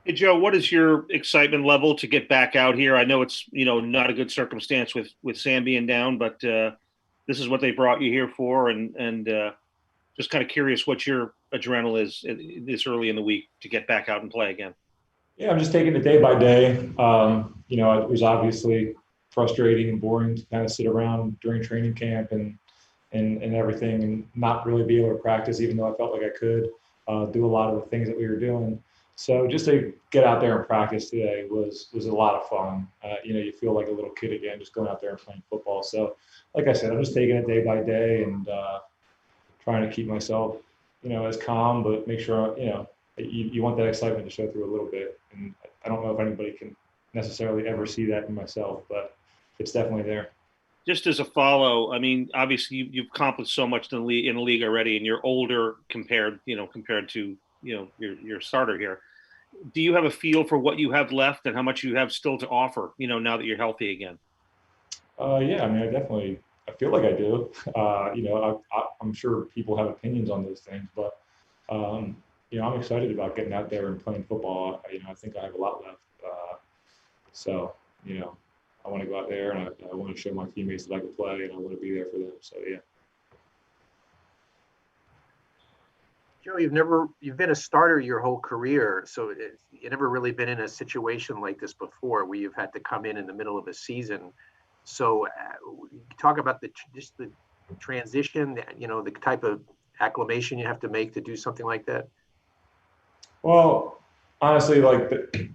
Hey Joe, what is your excitement level to get back out here? I know it's not a good circumstance with Sam being down, but this is what they brought you here for, and just kind of curious what your adrenaline is this early in the week to get back out and play again. Yeah, I'm just taking it day by day. It was obviously frustrating and boring to kind of sit around during training camp and everything and not really be able to practice, even though I felt like I could do a lot of the things that we were doing. So just to get out there and practice today was a lot of fun. You feel like a little kid again, just going out there and playing football. So, like I said, I'm just taking it day by day and trying to keep myself, as calm, but make sure, you want that excitement to show through a little bit. And I don't know if anybody can necessarily ever see that in myself, but it's definitely there. Just as a follow, I mean, obviously you've accomplished so much in the league already, and you're older compared to your starter here. Do you have a feel for what you have left and how much you have still to offer? Now that you're healthy again. Yeah, I mean, I feel like I do. I'm sure people have opinions on those things, but I'm excited about getting out there and playing football. I think I have a lot left. So, you know, I want to go out there and I want to show my teammates that I can play and I want to be there for them. So, yeah. Joe, you've been a starter your whole career, so you've never really been in a situation like this before, where you've had to come in the middle of a season. So, talk about just the transition, the type of acclimation you have to make to do something like that. Well, honestly, like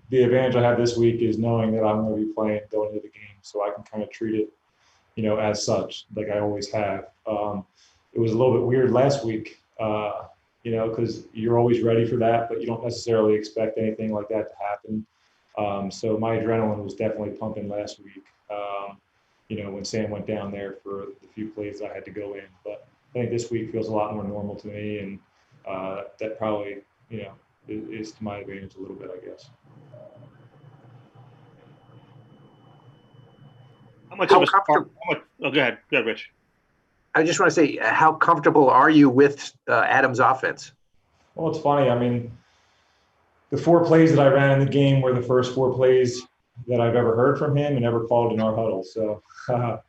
the advantage I have this week is knowing that I'm going to be playing going into the game, so I can kind of treat it, as such, like I always have. It was a little bit weird last week, because you're always ready for that, but you don't necessarily expect anything like that to happen. So my adrenaline was definitely pumping last week. When Sam went down there for the few plays I had to go in, but I think this week feels a lot more normal to me, and that probably, is to my advantage a little bit, I guess. How much of How a spark? comfortable? Oh, go ahead, Rich. I just want to say, how comfortable are you with Adams' offense? Well, it's funny. I mean, the four plays that I ran in the game were the first four plays that I've ever heard from him and ever called in our huddle. So I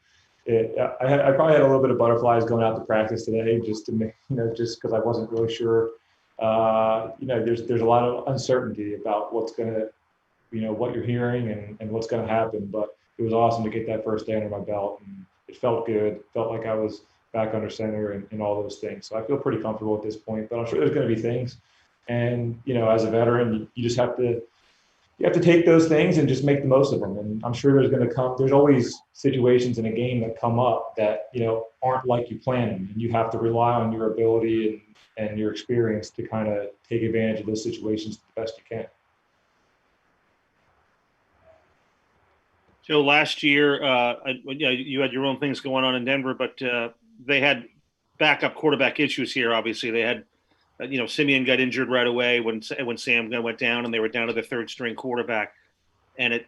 probably had a little bit of butterflies going out to practice today, just to make, just because I wasn't really sure. There's a lot of uncertainty about what's going to, what you're hearing and what's going to happen. But it was awesome to get that first day under my belt, and it felt good. Felt like I was back under center and all those things. So I feel pretty comfortable at this point. But I'm sure there's going to be things, and as a veteran, you just have to take those things and just make the most of them. And I'm sure there's always situations in a game that come up that, aren't like you planned them. And you have to rely on your ability and your experience to kind of take advantage of those situations the best you can. Joe, last year, you had your own things going on in Denver, but they had backup quarterback issues here. Obviously, they had, Simeon got injured right away when Sam went down, and they were down to the third string quarterback, and it,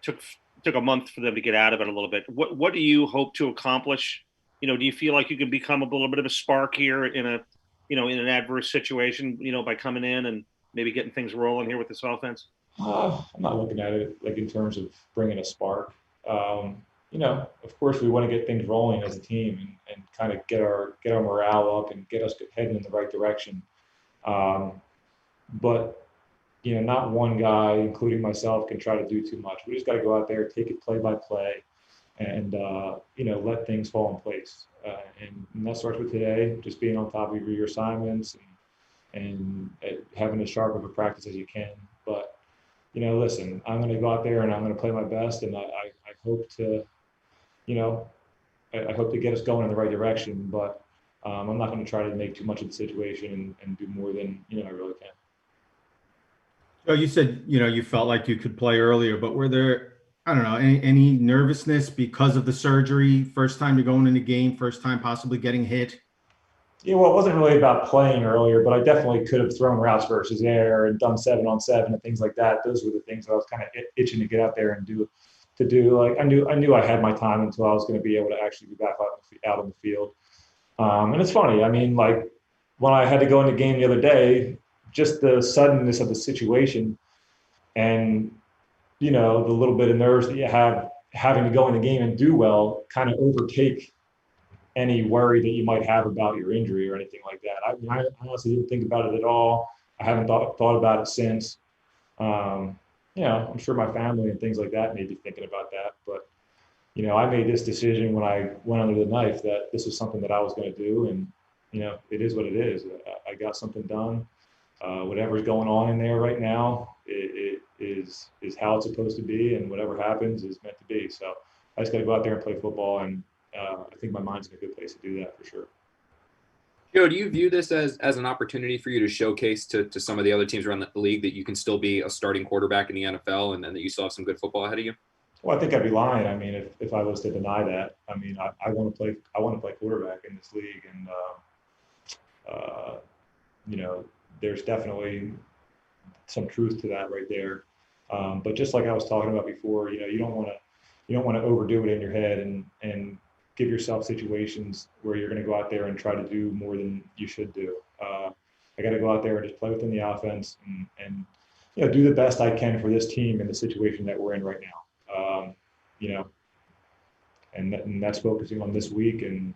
took took a month for them to get out of it a little bit. What do you hope to accomplish? Do you feel like you can become a little bit of a spark here in an adverse situation, by coming in and maybe getting things rolling here with this offense? I'm not looking at it like in terms of bringing a spark. Of course, we want to get things rolling as a team and kind of get our morale up and get us heading in the right direction. Um, but not one guy, including myself, can try to do too much. We just got to go out there, take it play by play, and let things fall in place. And that starts with today, just being on top of your assignments and having as sharp of a practice as you can. But listen, I'm going to go out there and I'm going to play my best, and I hope to, you know, I hope to get us going in the right direction. But I'm not going to try to make too much of the situation and do more than I really can. So you said, you felt like you could play earlier, but were there, I don't know, any nervousness because of the surgery? First time you're going in the game, first time possibly getting hit? Yeah, well, it wasn't really about playing earlier, but I definitely could have thrown routes versus air and done 7-on-7 and things like that. Those were the things that I was kind of itching to get out there and do. Like I knew I had my time until I was going to be able to actually be back out on the field. And it's funny. I mean, like when I had to go in the game the other day, just the suddenness of the situation and, you know, the little bit of nerves that you have having to go in the game and do well kind of overtake any worry that you might have about your injury or anything like that. I honestly didn't think about it at all. I haven't thought about it since. You know, I'm sure my family and things like that may be thinking about that, but you know, I made this decision when I went under the knife that this is something that I was going to do, and you know, it is what it is. I got something done. Whatever's going on in there right now, it is how it's supposed to be, and whatever happens is meant to be. So I just got to go out there and play football, and I think my mind's in a good place to do that for sure. Joe, do you view this as an opportunity for you to showcase to some of the other teams around the league that you can still be a starting quarterback in the NFL and that you still have some good football ahead of you? Well, I think I'd be lying. I mean, if I was to deny that, I mean, I want to play. I want to play quarterback in this league, and you know, there's definitely some truth to that right there. But just like I was talking about before, you know, you don't want to overdo it in your head and give yourself situations where you're going to go out there and try to do more than you should do. I got to go out there and just play within the offense and you know, do the best I can for this team in the situation that we're in right now. You know, and that's focusing on this week and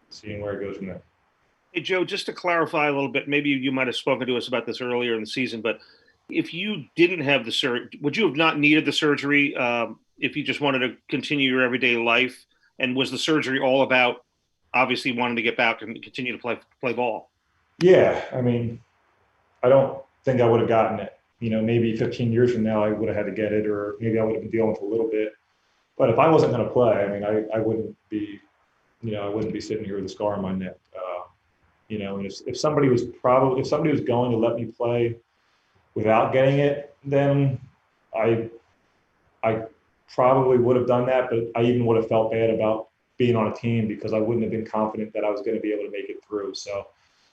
seeing where it goes from there. Hey, Joe, just to clarify a little bit, maybe you might have spoken to us about this earlier in the season, but if you didn't have the surgery, would you have not needed the surgery if you just wanted to continue your everyday life? And was the surgery all about obviously wanting to get back and continue to play ball? Yeah, I mean, I don't think I would have gotten it. You know, maybe 15 years from now, I would have had to get it, or maybe I would have been dealing with a little bit. But if I wasn't going to play, I mean, I wouldn't be, you know, I wouldn't be sitting here with a scar on my neck. You know, and if somebody was going to let me play without getting it, then I probably would have done that. But I even would have felt bad about being on a team because I wouldn't have been confident that I was going to be able to make it through. So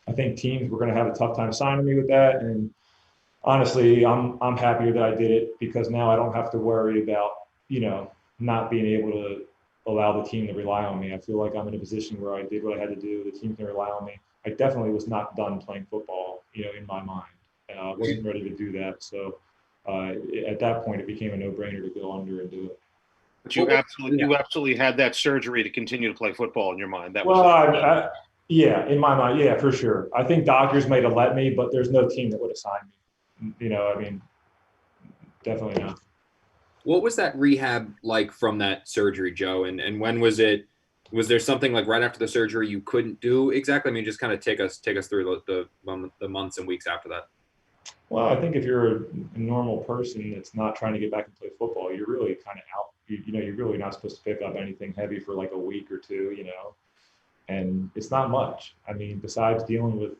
I think teams were going to have a tough time signing me with that. And honestly, I'm happier that I did it because now I don't have to worry about, you know, not being able to allow the team to rely on me. I feel like I'm in a position where I did what I had to do. The team can rely on me. I definitely was not done playing football, you know, in my mind. I wasn't ready to do that. So at that point, it became a no-brainer to go under and do it. But you absolutely had that surgery to continue to play football in your mind. That Well, was yeah, in my mind, yeah, for sure. I think doctors might have let me, but there's no team that would have signed me. You know, I mean, definitely not. What was that rehab like from that surgery, Joe? And when was it? Was there something like right after the surgery you couldn't do exactly? I mean, just kind of take us through the months and weeks after that. Well, I think if you're a normal person that's not trying to get back and play football, you're really kind of out. You know, you're really not supposed to pick up anything heavy for like a week or two, you know, and it's not much. I mean, besides dealing with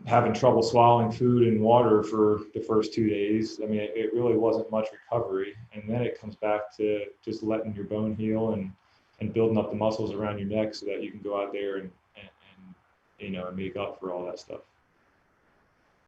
having trouble swallowing food and water for the first 2 days, I mean, it really wasn't much recovery. And then it comes back to just letting your bone heal and building up the muscles around your neck so that you can go out there and you know, and make up for all that stuff.